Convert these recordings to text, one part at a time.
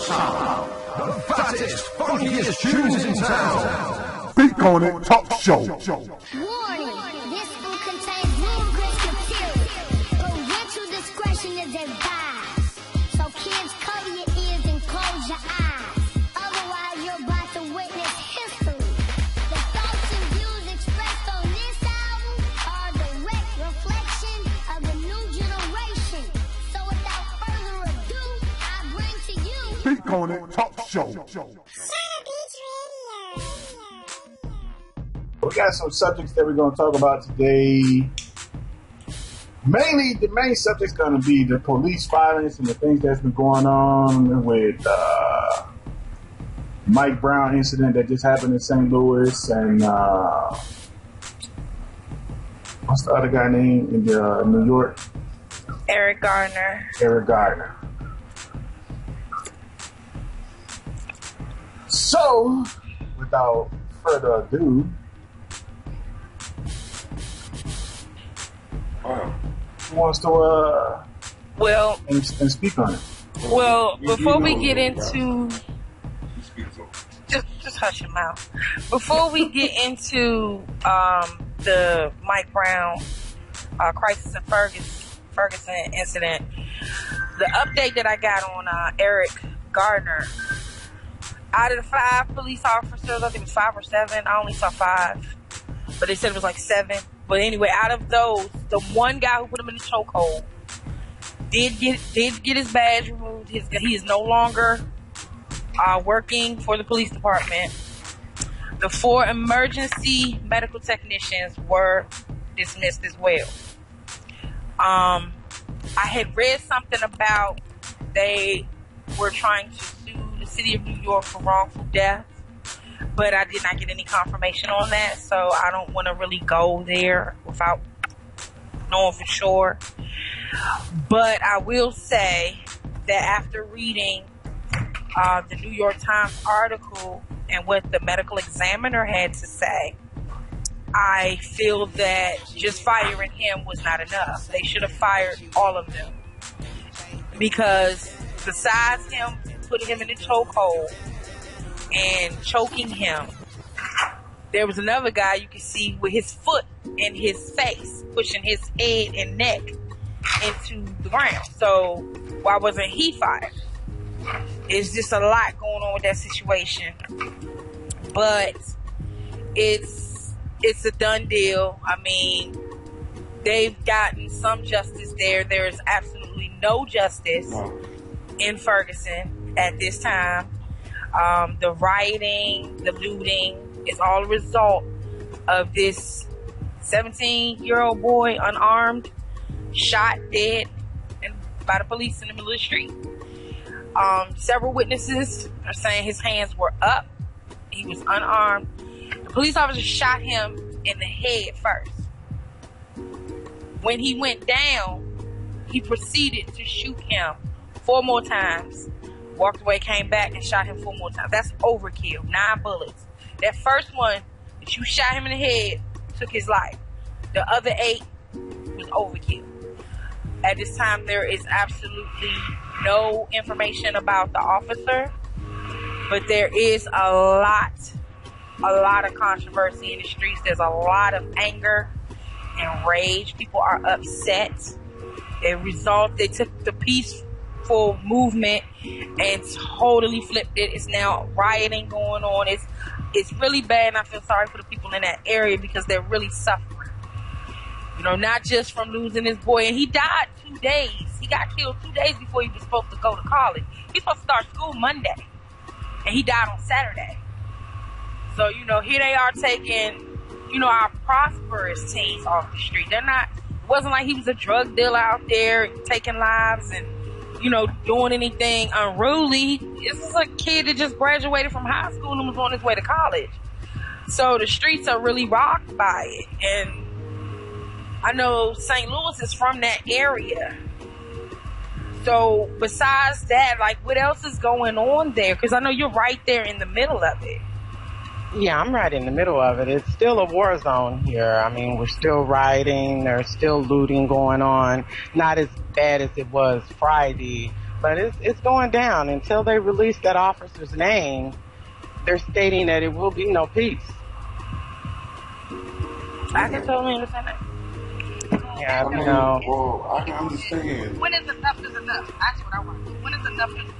sound. The fattest, funkiest tunes in town. Speak on it, talk show. Warning, this will contain ludicrous material. Parental discretion is advised. So kids, cover your ears and close your eyes. Otherwise, you're about to witness history. The thoughts and views expressed on this album are a direct reflection of the new generation. So without further ado, I bring to you... Speak on it, talk show. We got some subjects that we're going to talk about today. Mainly, the main subject's going to be the police violence and the things that's been going on with Mike Brown incident that just happened in St. Louis, and what's the other guy name in New York? Eric Garner. So, without further ado, who wants to and speak on it? Well, before we get into just hush your mouth. Before we get into the Mike Brown crisis in Ferguson incident, the update that I got on Eric Gardner, out of the 5 police officers, I think it was 5 or 7. I only saw 5, but they said it was like 7. But anyway, out of those, the one guy who put him in the chokehold did get his badge removed. He is no longer working for the police department. The 4 emergency medical technicians were dismissed as well. I had read something about they were trying to sue the city of New York for wrongful death, but I did not get any confirmation on that, so I don't want to really go there without knowing for sure. But I will say that after reading the New York Times article and what the medical examiner had to say, I feel that just firing him was not enough. They should have fired all of them, because besides him putting him in the chokehold and choking him, there was another guy you could see with his foot in his face, pushing his head and neck into the ground. So why wasn't he fired? It's just a lot going on with that situation, but it's a done deal. I mean, they've gotten some justice there. There is absolutely no justice in Ferguson at this time. The rioting, the looting is all a result of this 17-year-old boy, unarmed, shot dead by the police in the middle of the street. Several witnesses are saying his hands were up. He was unarmed. The police officer shot him in the head first. When he went down, he proceeded to shoot him 4 more times. Walked away, came back, and shot him 4 more times. That's overkill. 9 bullets. That first one that you shot him in the head took his life. The other 8 was overkill. At this time, there is absolutely no information about the officer, but there is a lot of controversy in the streets. There's a lot of anger and rage. People are upset. They took the peaceful movement and totally flipped it. It's now rioting going on. It's really bad, and I feel sorry for the people in that area because they're really suffering. You know, not just from losing his boy. And he died 2 days. He got killed 2 days before he was supposed to go to college. He's supposed to start school Monday, and he died on Saturday. So, you know, here they are taking, you know, our prosperous teens off the street. It wasn't like he was a drug dealer out there taking lives and, you know, doing anything unruly. This is a kid that just graduated from high school and was on his way to college. So the streets are really rocked by it. And I know St. Louis is from that area. So besides that, like, what else is going on there? Because I know you're right there in the middle of it. Yeah, I'm right in the middle of it. It's still a war zone here. I mean, we're still rioting. There's still looting going on. Not as bad as it was Friday, But it's going down until they release that officer's name. They're stating that it will be no peace. I can totally understand that. Yeah, I mean, well, I can understand. When is enough is enough? That's what I want. When is enough going to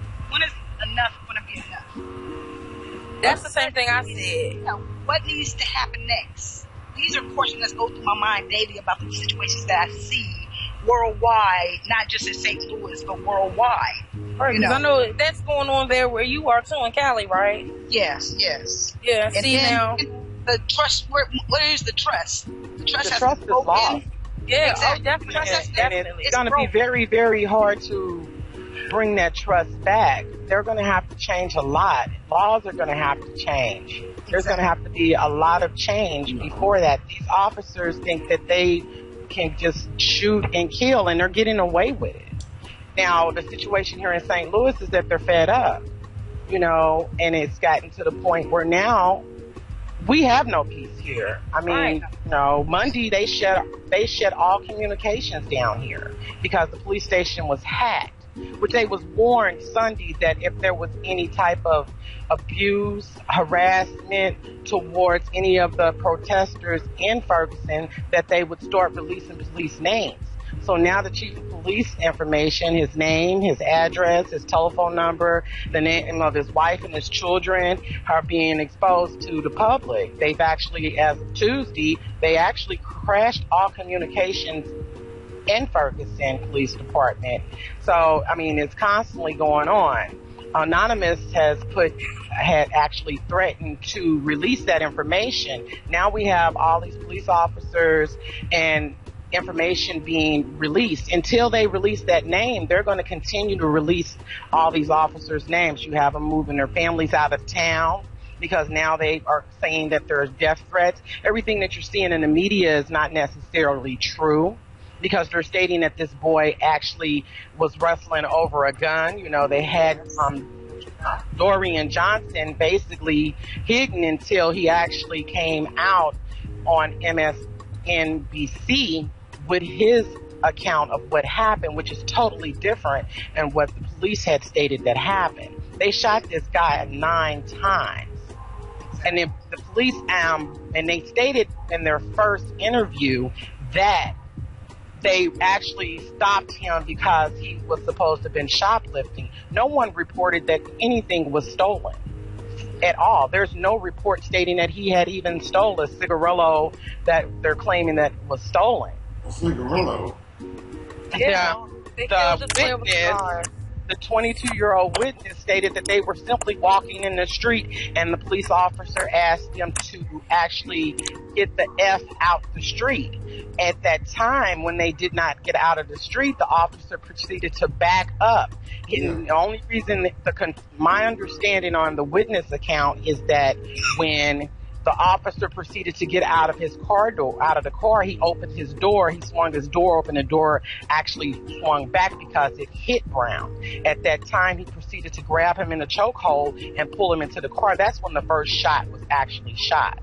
be enough? That's the same thing I said. You know, what needs to happen next? These are questions that go through my mind daily about the situations that I see worldwide, not just in St. Louis, but worldwide. Right, because I know that's going on there where you are too in Cali, right? Yes. Yeah, And see then now. the trust, where is the trust? The trust has trust to is go lost. in. Yeah, Exactly. definitely. Trust Definitely. It's going to be very, very hard to bring that trust back. They're going to have to change a lot. Laws are going to have to change. There's going to have to be a lot of change before that. These officers think that they can just shoot and kill, and they're getting away with it. Now, the situation here in St. Louis is that they're fed up, and it's gotten to the point where now we have no peace here. I mean, Monday they shut all communications down here because the police station was hacked, which they was warned Sunday that if there was any type of abuse, harassment towards any of the protesters in Ferguson, that they would start releasing police names. So now the chief of police information, his name, his address, his telephone number, the name of his wife and his children are being exposed to the public. They've actually, as of Tuesday, they actually crashed all communications in Ferguson Police Department. So, I mean, it's constantly going on. Anonymous had actually threatened to release that information. Now we have all these police officers and information being released. Until they release that name, they're going to continue to release all these officers' names. You have them moving their families out of town because now they are saying that there's death threats. Everything that you're seeing in the media is not necessarily true, because they're stating that this boy actually was wrestling over a gun. They had Dorian Johnson basically hidden until he actually came out on MSNBC with his account of what happened, which is totally different than what the police had stated that happened. They shot this guy 9 times. And then the police, and they stated in their first interview that they actually stopped him because he was supposed to have been shoplifting. No one reported that anything was stolen at all. There's no report stating that he had even stole a cigarillo that they're claiming that was stolen. A cigarillo? Yeah. The witness, the 22-year-old witness stated that they were simply walking in the street and the police officer asked them to actually get the F out the street. At that time, when they did not get out of the street, the officer proceeded to back up. The only reason, my understanding on the witness account is that when the officer proceeded to get out of the car, he opened his door, he swung his door open, the door actually swung back because it hit Brown. At that time, he proceeded to grab him in the chokehold and pull him into the car. That's when the first shot was actually shot.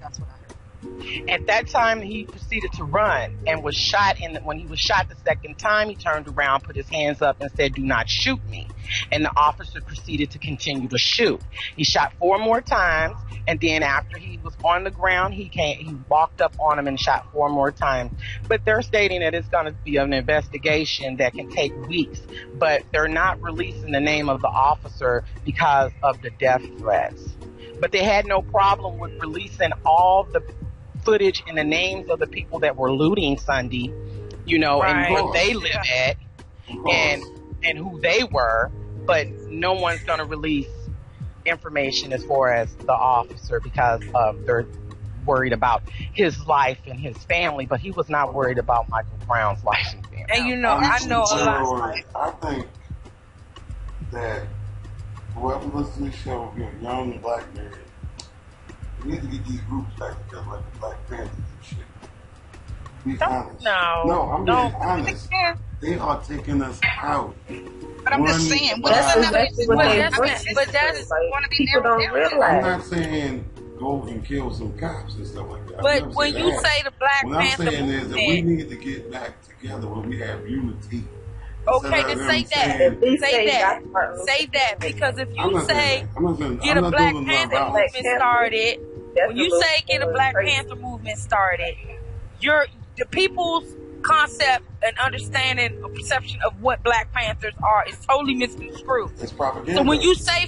That's what I heard. At that time, he proceeded to run and was shot. When he was shot the second time, he turned around, put his hands up, and said, "Do not shoot me." And the officer proceeded to continue to shoot. He shot 4 more times, and then after he was on the ground, he walked up on him and shot 4 more times. But they're stating that it's going to be an investigation that can take weeks, but they're not releasing the name of the officer because of the death threats. But they had no problem with releasing all the footage and the names of the people that were looting Sunday, and where they live at, and who they were, but no one's going to release information as far as the officer because they're worried about his life and his family, but he was not worried about Michael Brown's life and family. And I know a lot. I think that whoever listens to this show, young black man, we need to get these groups back together, like the Black Panthers and shit. Be honest. No, I'm being honest. They are taking us out. But I'm just saying, what That's is another? exactly what they but that's want to be people don't narrowed down. I'm realize. not saying go and kill some cops and stuff like that. But when you say the Black what I'm Panther saying is that we movement, need to get back together where we have unity Okay, then say that. Say that. Martin Say Luther that King. because if I'm you not say saying that. I'm not saying get I'm a not Black doing Panther love Black movement Panther, started, that's when a you little say get a Black crazy. Panther movement started, the people's concept and understanding or perception of what Black Panthers are is totally misconstrued. It's propaganda. So when you say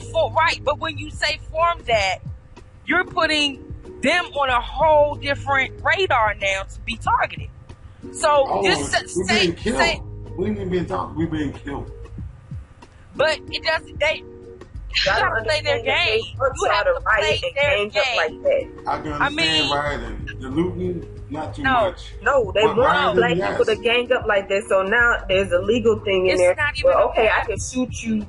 but when you say form that, you're putting them on a whole different radar now to be targeted. So we're being killed. We ain't even being talked. We're being killed. But it doesn't. They You have to play their game. You have to play their game. Like that. I can understand rioting. The looting, not too much. No, they But want rioting, black yes. people to gang up like that. So now there's a legal thing in It's there. not even Well, okay, okay. I can shoot you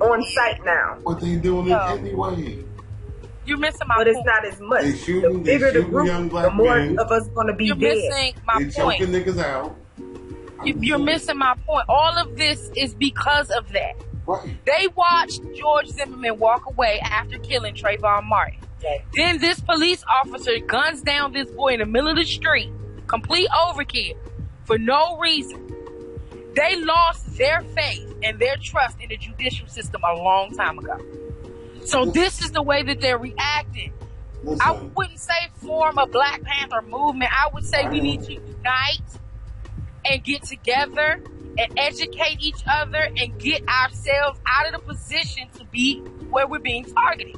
on site now. But they doing it anyway. You're missing my But point. it's not as much. They shooting, The bigger the young group, black the more men. of us going to be You're dead. missing my They choking point. niggas out. You're missing my point. All of this is because of that. Right. They watched George Zimmerman walk away after killing Trayvon Martin. Okay. Then this police officer guns down this boy in the middle of the street. Complete overkill. For no reason. They lost their faith and their trust in the judicial system a long time ago. So this is the way that they're reacting. Listen, I wouldn't say form a Black Panther movement. I would say we need to unite and get together and educate each other and get ourselves out of the position to be where we're being targeted.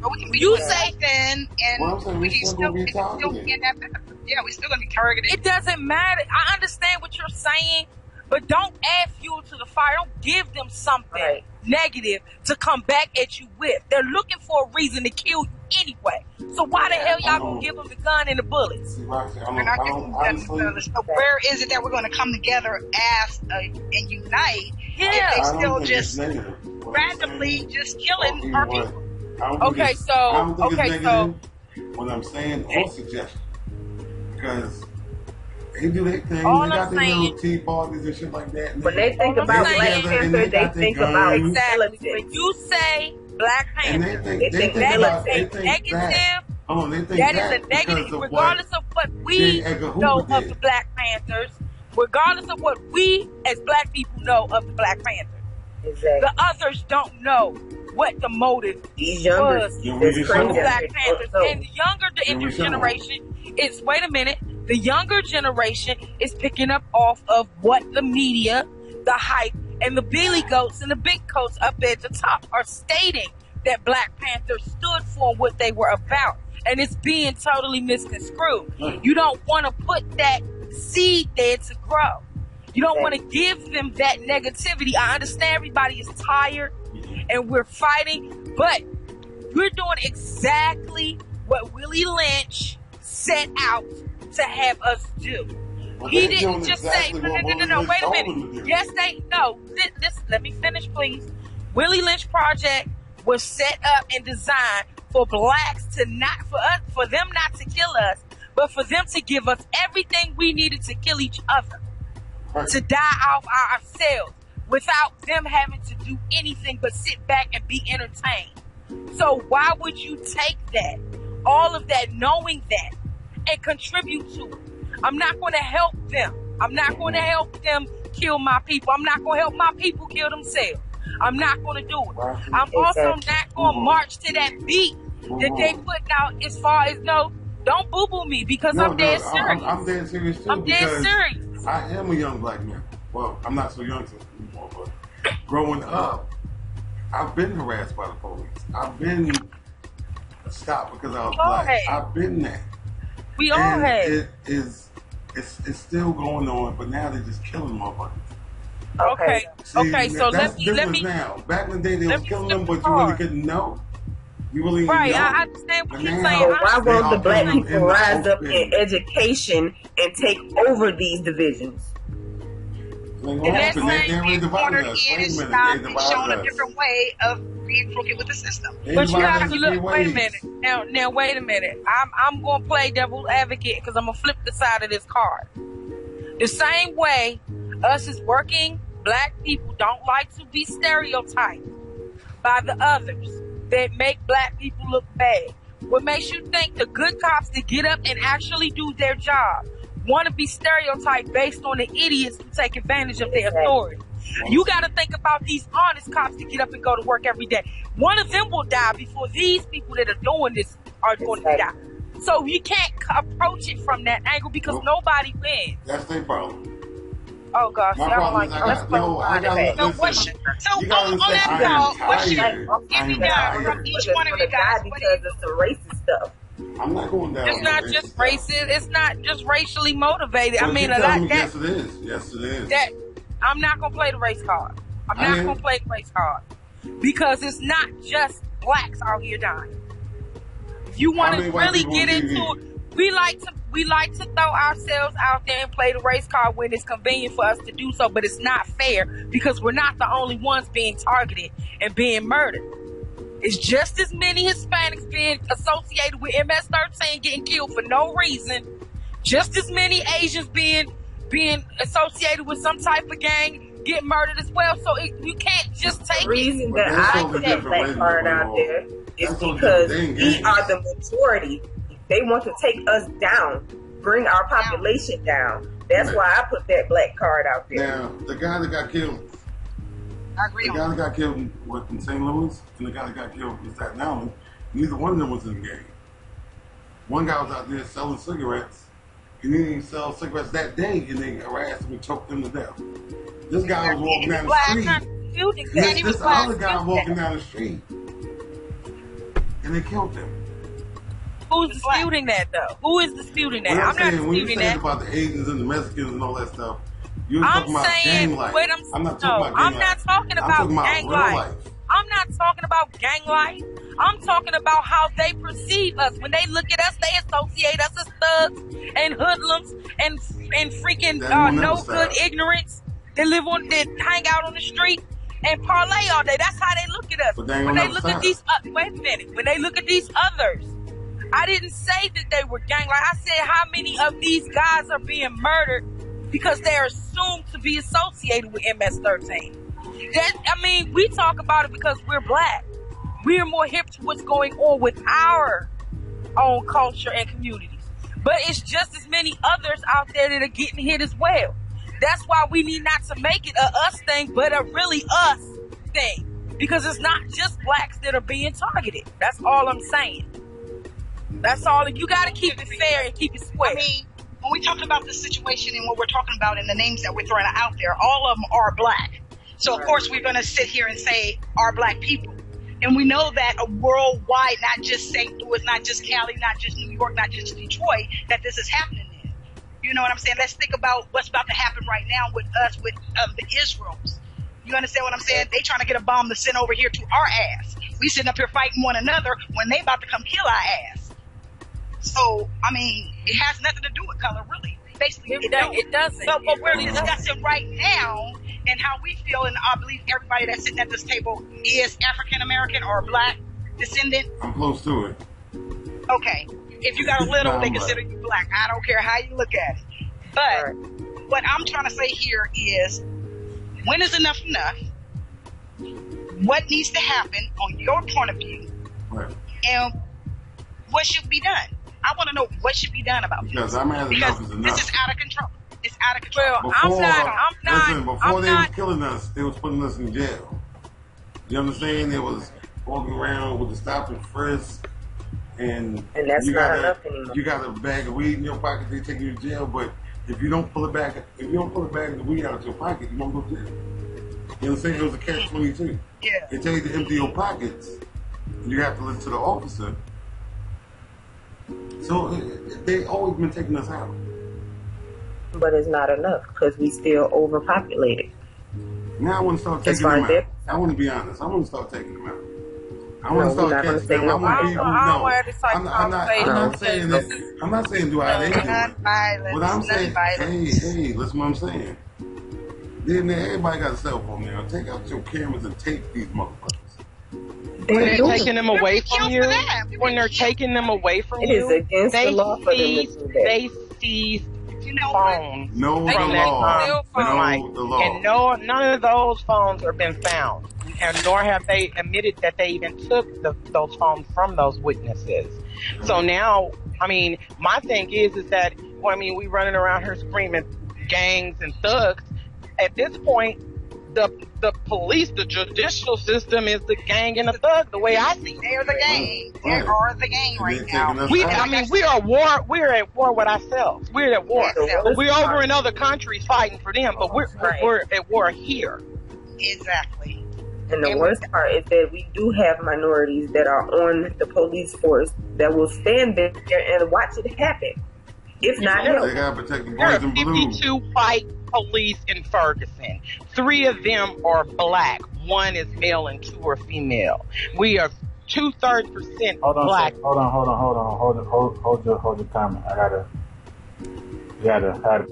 But we can be You doing say- something, and Well, I'm saying we we can still still gonna be targeted. get that benefit. Yeah, we're still going to be targeted. It doesn't matter. I understand what you're saying, but don't add fuel to the fire. Don't give them something Right. negative to come back at you with. They're looking for a reason to kill you anyway. So why the hell y'all gonna give them the gun and the bullets? see, Roxy, I We're don't, not I getting don't them honestly. benefits. So where is it that we're going to come together as and unite Yeah. if they I don't still think just it's negative. What I'm randomly saying- just killing you our know what? people? I don't think Okay, it's- so- I don't think okay, it's so- negative. What I'm saying, or suggestion, because they do their thing. All They got I'm their little saying- tea parties and shit like that. When they think I'm about saying- Black together and Panther, they they got their think about guns. Exactly. militants. When you say Black And Panther, they They think think about that is they a think negative. that. Oh, they think That that is a negative, because of regardless of what we J. Edgar Hoover know of did. the Black Panthers, regardless of what we as Black people know of the Black Panthers. Exactly. The others don't know what the motive These younger, was Yeah, we it's just crazy. know. Black They Panthers. don't know. And the younger Yeah, we should know. generation is, wait a minute, the younger generation is picking up off of what the media, the hype, and the billy goats and the big coats up at the top are stating that Black Panthers stood for, what they were about. And it's being totally misconstrued. You don't want to put that seed there to grow. You don't want to give them that negativity. I understand everybody is tired and we're fighting, but we're doing exactly what Willie Lynch set out to have us do. Well, He they doing didn't just exactly say, what no, Willie Lynch wait a told them to minute. do. Yes, let me finish, please. Willie Lynch Project was set up and designed for blacks to for them not to kill us, but for them to give us everything we needed to kill each other, Right. to die off ourselves without them having to do anything but sit back and be entertained. So why would you take that, all of that, knowing that, and contribute to it? I'm not going to help them. I'm not going to help them kill my people. I'm not going to help my people kill themselves. I'm not going to do it. Right. I'm also not going to march to that beat that they put out as far as, no, don't boo-boo me because I'm dead serious. I'm dead serious too. I'm dead because serious. I am a young black man. Well, I'm not so young anymore, but growing up, I've been harassed by the police. I've been stopped because I was We all black. have. I've been there. We all And have. it's still going on, but now they're just killing motherfuckers. Okay. See, Okay, so that's let different me now. Back in the day, they let was me killing flip them, the but you really card. couldn't know. You really Right, didn't know. I understand what But you're now- saying. So why They won't the are black killing people in the rise up open. in education and take over these divisions? And And that's they like already being divided cornered us. in Wait and a minute, stopped they and divided shown a us. different way of being crooked with the system. They But you divided have us to in look. three Wait a ways. minute. Now, wait a minute. I'm going to play devil's advocate because I'm going to flip the side of this card. The same way us as working black people don't like to be stereotyped by the others that make black people look bad. What makes you think the good cops that get up and actually do their job want to be stereotyped based on the idiots who take advantage of their authority? You got to think about these honest cops that get up and go to work every day. One of them will die before these people that are doing this are going to die. So you can't approach it from that angle because nobody wins. That's their problem. Oh gosh, My I don't problem like is it. I Let's got, go no, I on got, debate. So listen, so you gotta on that understand, call, what should tired. give me I'm down tired. from each one of you guys? What Because of some racist stuff. I'm not going down. It's not just racist. It's not just racially motivated. But I mean, you're telling me, that yes, it is. Yes, it is. that I'm not gonna play the race card. I'm not gonna play the race card because it's not just blacks out here dying. You want to really get into it. We like to throw ourselves out there and play the race card when it's convenient for us to do so, but it's not fair because we're not the only ones being targeted and being murdered. It's just as many Hispanics being associated with MS-13 getting killed for no reason. Just as many Asians being associated with some type of gang get murdered as well. So you can't just take the reason that I put that black card out there is because we are the majority. They want to take us down, bring our population down. That's why I put that black card out there. Now, the guy that got killed, the guy that got killed in St. Louis and the guy that got killed in Staten Island, neither one of them was in the gang. One guy was out there selling cigarettes. He didn't even sell cigarettes that day, and they harassed him and choked him to death. This guy was walking down the street. This other guy walking down the street, and they killed him. Who's disputing that, though? Who is disputing that? I'm not disputing when you that. about the Asians and the Mexicans and all that stuff, you're I'm talking about saying, gang life. I'm not talking about gang life. I'm not talking about gang life. I'm talking about how they perceive us. When they look at us, they associate us as thugs and hoodlums and freaking no good ignorance. They hang out on the street and parlay all day. That's how they look at us. When they look at these, wait a minute. When they look at these others, I didn't say that they were gang like. I said how many of these guys are being murdered because they are assumed to be associated with MS-13. We talk about it because we're black. We're more hip to what's going on with our own culture and communities. But it's just as many others out there that are getting hit as well. That's why we need not to make it a us thing, but a really us thing. Because it's not just blacks that are being targeted. That's all I'm saying. That's all. You got to keep it fair and keep it square. I mean, when we talk about this situation and what we're talking about and the names that we're throwing out there, all of them are black. So, of course, we're going to sit here and say are black people. And we know that worldwide, not just St. Louis, not just Cali, not just New York, not just Detroit, that this is happening in. You know what I'm saying? Let's think about what's about to happen right now with us, with the Israels. You understand what I'm saying? They trying to get a bomb to send over here to our ass. We sitting up here fighting one another when they about to come kill our ass. So, I mean, it has nothing to do with color, really. Basically, it doesn't. But what we're discussing right now and how we feel, and I believe everybody that's sitting at this table is African American or black descendant. I'm close to it. Okay. If you got a little, they consider you black. I don't care how you look at it. But what I'm trying to say here is, when is enough enough? What needs to happen on your point of view? Right. And what should be done? I want to know what should be done about this. Because enough is enough. This is out of control. It's out of control. Well, before they was killing us, they was putting us in jail. You understand? They was walking around with the stop and frisk, and that's not enough anymore. You got a bag of weed in your pocket, they take you to jail. But if you don't pull it back, if you don't pull a bag of weed out of your pocket, you don't go to jail. You understand? It was a catch-22. Yeah. They tell you to empty your pockets. You have to listen to the officer. So they always been taking us out. But it's not enough because we still overpopulated. Now I want to start taking them out. I want to be honest. I want to start taking them out. I want to start catching them. I want people I'm not saying do how they do it. What I'm saying, hey, listen what I'm saying. Then everybody got a cell phone now. Take out your cameras and tape these motherfuckers. They're taking them away from you. When they're taking them away from you, it is against the law for them to do that. They seize phones from that time. Know the law. And none of those phones have been found, and nor have they admitted that they even took those phones from those witnesses. So now, I mean, my thing is that we running around here screaming gangs and thugs. At this point, the police, the judicial system is the gang and the thug. The way I see it, they're the gang. They are the gang right now. We are at war. We're at war with ourselves. We're at war. We're over in other countries fighting for them, but we're at war here. Exactly. And the worst part is that we do have minorities that are on the police force that will stand there and watch it happen. If not help. They gotta protect the There are boys in blue. 52 white police in Ferguson. 3 of them are black. 1 is male and 2 are female. We are 2/3% black. Hold on. Hold your comment. You gotta